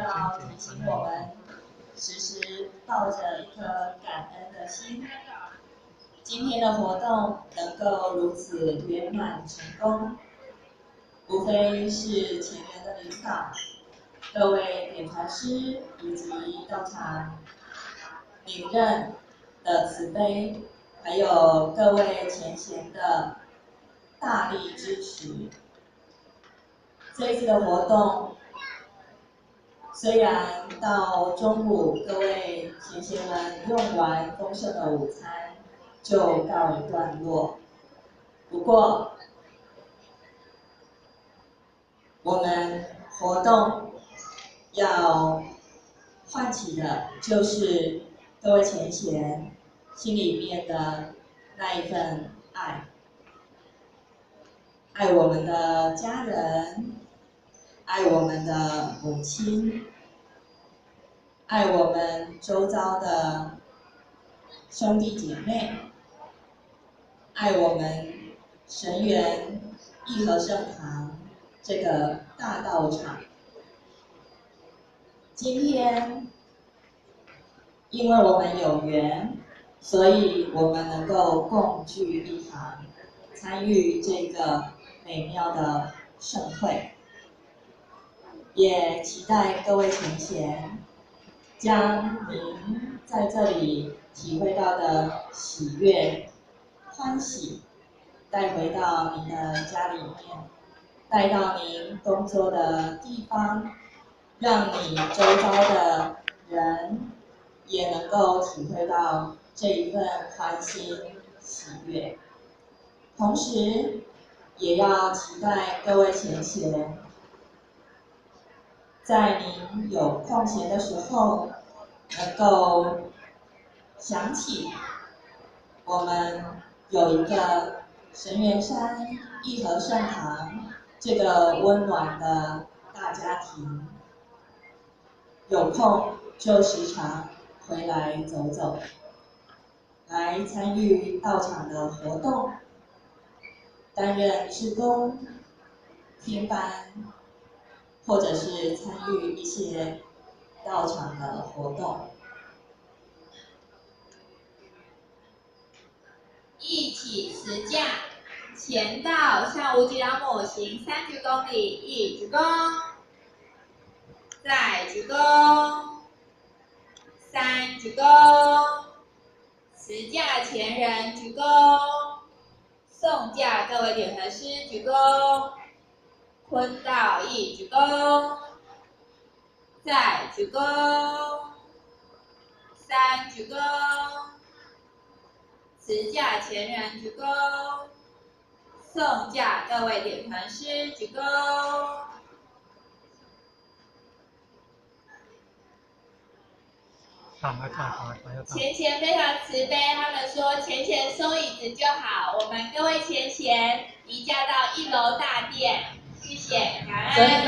要提醒我们，时时抱着一颗感恩的心。今天的活动能够如此圆满成功，无非是前人的领导、各位点传师以及到场领任的慈悲，还有各位前贤的大力支持。这一次的活动，虽然到中午各位前贤们用完丰盛的午餐就告一段落，不过我们活动要唤起的就是各位前贤心里面的那一份爱，爱我们的家人，爱我们的母亲，爱我们周遭的兄弟姐妹，爱我们神源义和圣堂这个大道场。今天，因为我们有缘，所以我们能够共聚一堂，参与这个美妙的盛会。也期待各位前贤将您在这里体会到的喜悦、欢喜带回到您的家里面，带到您工作的地方，让你周遭的人也能够体会到这一份欢欣喜悦。同时，也要期待各位前贤在您有空闲的时候，能够想起我们有一个神源山义和圣堂这个温暖的大家庭，有空就时常回来走走，来参与道场的活动，担任志工、听班，或者是参与一些道场的活动。一起持架，前到向无极老母行3鞠躬礼，1鞠躬，再鞠躬，3鞠躬，持架前人鞠躬，送架各位点传师鞠躬，坤道1鞠躬，再鞠躬，3鞠躬。持架前人鞠躬，送架各位点传师鞠躬。前贤非常慈悲，他们说前贤收椅子就好，我们各位前贤移驾到1楼大殿，谢谢，感恩。